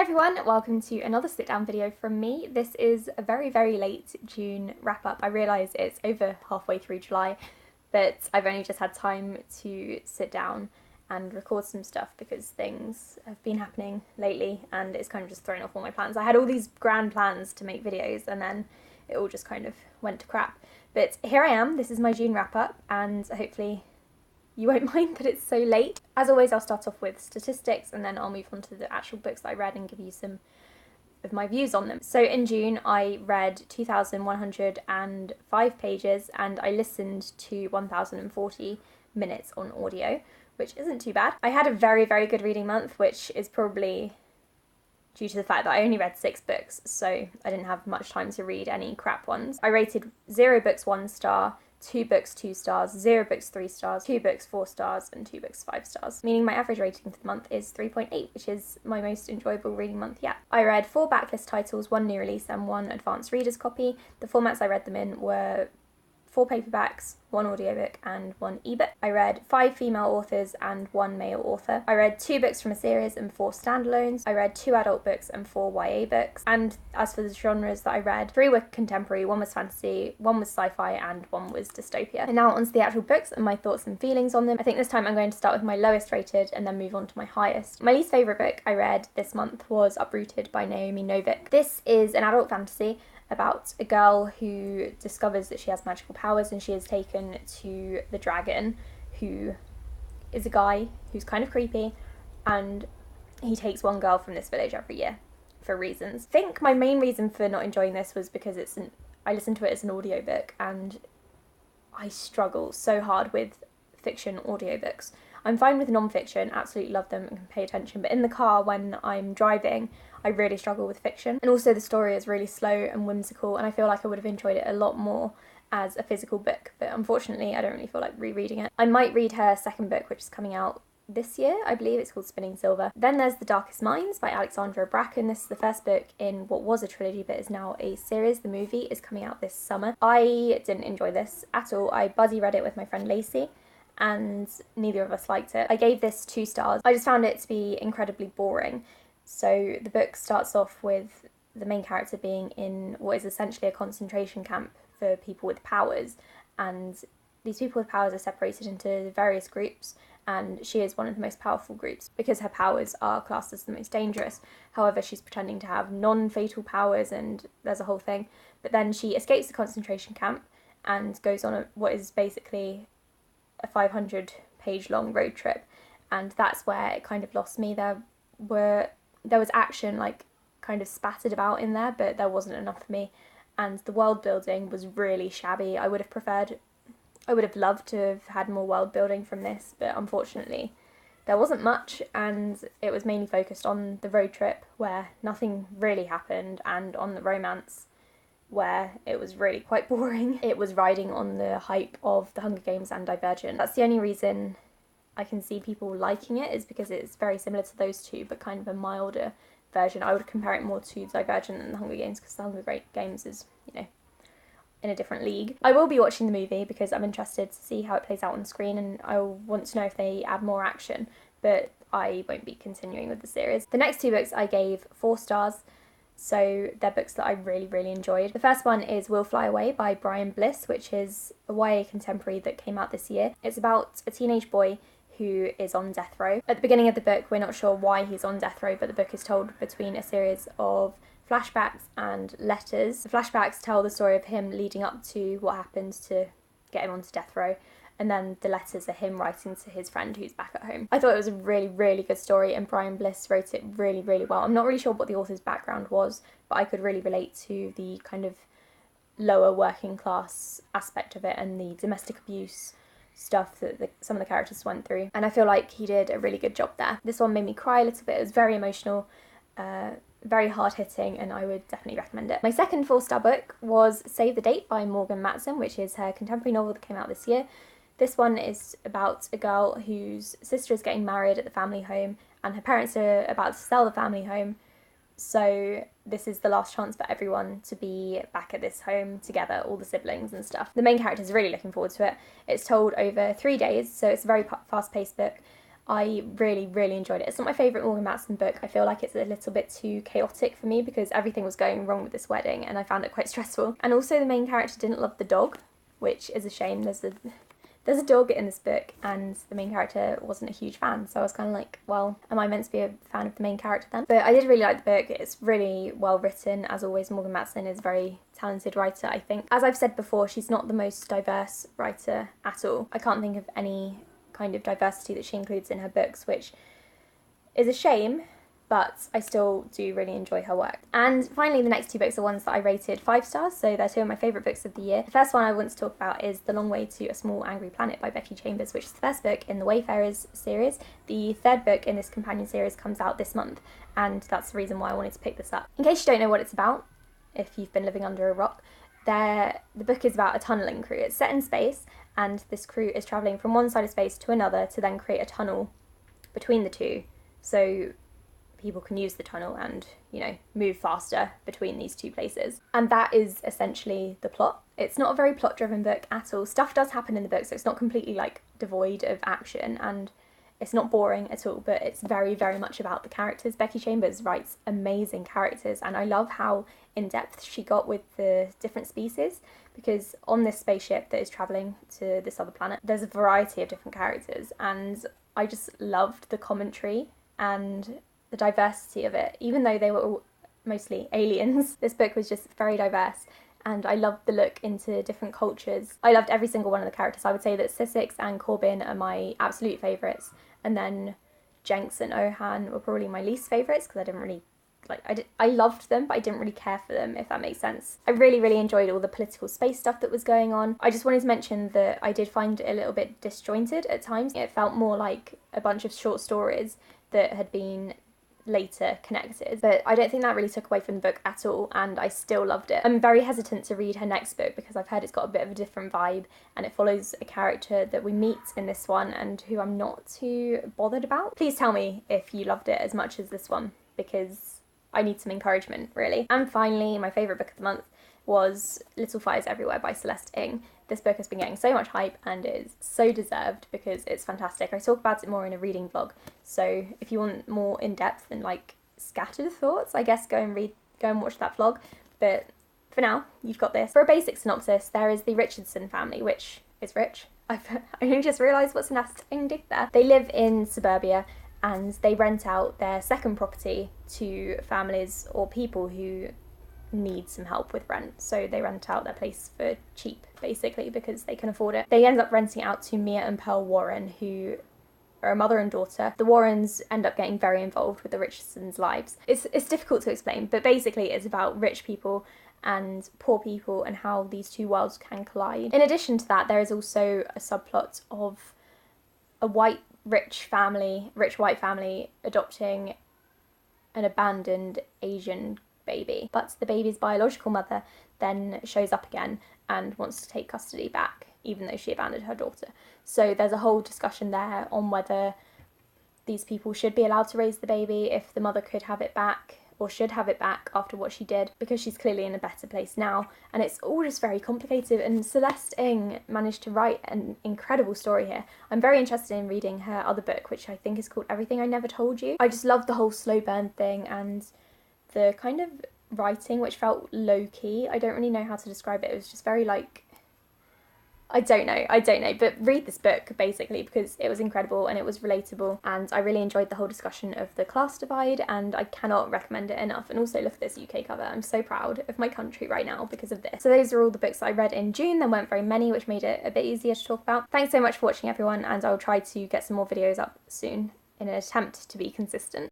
everyone, welcome to another sit down video from me. This is a very late June wrap up. I realise it's over halfway through July, but I've only just had time to sit down and record some stuff because things have been happening lately and it's kind of just thrown off all my plans. I had all these grand plans to make videos and then it all just kind of went to crap. But here I am, this is my June wrap up, and hopefully you won't mind that it's so late. As always, I'll start off with statistics and then I'll move on to the actual books that I read and give you some of my views on them. So in June, I read 2,105 pages and I listened to 1,040 minutes on audio, which isn't too bad. I had a very good reading month, which is probably due to the fact that I only read 6 books, so I didn't have much time to read any crap ones. I rated 0 books 1 star, 2 books 2 stars, 0 books 3 stars, 2 books 4 stars, and 2 books 5 stars, meaning my average rating for the month is 3.8, which is my most enjoyable reading month yet. I read 4 backlist titles, 1 new release and 1 advanced reader's copy. The formats I read them in were 4 paperbacks, 1 audiobook and 1 ebook. I read 5 female authors and 1 male author. I read 2 books from a series and 4 standalones. I read 2 adult books and 4 YA books. And as for the genres that I read, 3 were contemporary, 1 was fantasy, 1 was sci-fi and 1 was dystopia. And now onto the actual books and my thoughts and feelings on them. I think this time I'm going to start with my lowest rated and then move on to my highest. My least favourite book I read this month was Uprooted by Naomi Novik. This is an adult fantasy about a girl who discovers that she has magical powers, and she is taken to the dragon, who is a guy who's kind of creepy, and he takes one girl from this village every year for reasons. I think my main reason for not enjoying this was because I listened to it as an audiobook and I struggle so hard with fiction audiobooks. I'm fine with non-fiction, absolutely love them and can pay attention, but in the car when I'm driving, I really struggle with fiction. And also the story is really slow and whimsical, and I feel like I would have enjoyed it a lot more as a physical book, but unfortunately I don't really feel like rereading it. I might read her second book, which is coming out this year, I believe. It's called Spinning Silver. Then there's The Darkest Minds by Alexandra Bracken. This is the first book in what was a trilogy but is now a series. The movie is coming out this summer. I didn't enjoy this at all. I buddy read it with my friend Lacey, and neither of us liked it. I gave this 2 stars. I just found it to be incredibly boring. So the book starts off with the main character being in what is essentially a concentration camp for people with powers, and these people with powers are separated into various groups, and she is one of the most powerful groups because her powers are classed as the most dangerous. However, she's pretending to have non-fatal powers and there's a whole thing. But then she escapes the concentration camp and goes on what is basically a 500-page long road trip, and that's where it kind of lost me. There was action like kind of spattered about in there, but there wasn't enough for me, and the world building was really shabby. I would have loved to have had more world building from this, but unfortunately there wasn't much, and it was mainly focused on the road trip where nothing really happened, and on the romance where it was really quite boring. It was riding on the hype of The Hunger Games and Divergent. That's the only reason I can see people liking it, is because it's very similar to those two but kind of a milder version. I would compare it more to Divergent than The Hunger Games, because The Hunger Games is, you know, in a different league. I will be watching the movie because I'm interested to see how it plays out on screen, and I want to know if they add more action, but I won't be continuing with the series. The next 2 books I gave 4 stars. So they're books that I really enjoyed. The first one is Will Fly Away by Bryan Bliss, which is a YA contemporary that came out this year. It's about a teenage boy who is on death row. At the beginning of the book, we're not sure why he's on death row, but the book is told between a series of flashbacks and letters. The flashbacks tell the story of him leading up to what happened to get him onto death row, and then the letters are him writing to his friend who's back at home. I thought it was a really good story, and Bryan Bliss wrote it really well. I'm not really sure what the author's background was, but I could really relate to the kind of lower working class aspect of it and the domestic abuse stuff that some of the characters went through, and I feel like he did a really good job there. This one made me cry a little bit. It was very emotional, very hard-hitting, and I would definitely recommend it. My second 4-star book was Save the Date by Matson, which is her contemporary novel that came out this year. This one is about a girl whose sister is getting married at the family home, and her parents are about to sell the family home, so this is the last chance for everyone to be back at this home together, all the siblings and stuff. The main character is really looking forward to it. It's told over 3 days, so it's a very fast-paced book. I really, really enjoyed it. It's not my favourite Morgan Matson book. I feel like it's a little bit too chaotic for me because everything was going wrong with this wedding and I found it quite stressful. And also the main character didn't love the dog, which is a shame. There's a dog in this book and the main character wasn't a huge fan, so I was kind of like, well, am I meant to be a fan of the main character then? But I did really like the book. It's really well written. As always, Morgan Matson is a very talented writer, I think. As I've said before, she's not the most diverse writer at all. I can't think of any kind of diversity that she includes in her books, which is a shame, but I still do really enjoy her work. And finally, the next two books are ones that I rated 5 stars, so they're two of my favourite books of the year. The first one I want to talk about is The Long Way to a Small Angry Planet by Becky Chambers, which is the first book in the Wayfarers series. The third book in this companion series comes out this month, and that's the reason why I wanted to pick this up. In case you don't know what it's about, if you've been living under a rock, the book is about a tunnelling crew. It's set in space, and this crew is travelling from one side of space to another to then create a tunnel between the two, so people can use the tunnel and, you know, move faster between these two places. And that is essentially the plot. It's not a very plot-driven book at all. Stuff does happen in the book, so it's not completely, like, devoid of action, and it's not boring at all, but it's very, very much about the characters. Becky Chambers writes amazing characters, and I love how in-depth she got with the different species, because on this spaceship that is travelling to this other planet, there's a variety of different characters, and I just loved the commentary and the diversity of it. Even though they were all mostly aliens, this book was just very diverse, and I loved the look into different cultures. I loved every single one of the characters. I would say that Sussex and Corbin are my absolute favourites, and then Jenks and Ohan were probably my least favourites because I didn't really I loved them, but I didn't really care for them, if that makes sense. I really, really enjoyed all the political space stuff that was going on. I just wanted to mention that I did find it a little bit disjointed at times. It felt more like a bunch of short stories that had been later connected, but I don't think that really took away from the book at all, and I still loved it. I'm very hesitant to read her next book because I've heard it's got a bit of a different vibe, and it follows a character that we meet in this one and who I'm not too bothered about. Please tell me if you loved it as much as this one, because I need some encouragement, really. And finally, my favourite book of the month was Little Fires Everywhere by Celeste Ng. This book has been getting so much hype and is so deserved because it's fantastic. I talk about it more in a reading vlog, so if you want more in-depth and like scattered thoughts, I guess go and watch that vlog. But for now, you've got this. For a basic synopsis, there is the Richardson family, which is rich. I only just realised what Celeste Ng did there. They live in suburbia, and they rent out their second property to families or people who need some help with rent. So they rent out their place for cheap, basically, because they can afford it. They end up renting it out to Mia and Pearl Warren, who are a mother and daughter. The Warrens end up getting very involved with the Richardsons' lives. It's difficult to explain, but basically it's about rich people and poor people and how these two worlds can collide. In addition to that, there is also a subplot of a rich white family adopting an abandoned Asian baby, but the baby's biological mother then shows up again and wants to take custody back, even though she abandoned her daughter. So there's a whole discussion there on whether these people should be allowed to raise the baby, if the mother could have it back or should have it back after what she did, because she's clearly in a better place now. And it's all just very complicated, and Celeste Ng managed to write an incredible story here. I'm very interested in reading her other book, which I think is called Everything I Never Told You. I just loved the whole slow burn thing and the kind of writing, which felt low-key. I don't really know how to describe it. It was just very like, I don't know, but read this book basically because it was incredible and it was relatable, and I really enjoyed the whole discussion of the class divide, and I cannot recommend it enough. And also look at this UK cover. I'm so proud of my country right now because of this. So those are all the books that I read in June. There weren't very many, which made it a bit easier to talk about. Thanks so much for watching, everyone, and I'll try to get some more videos up soon in an attempt to be consistent.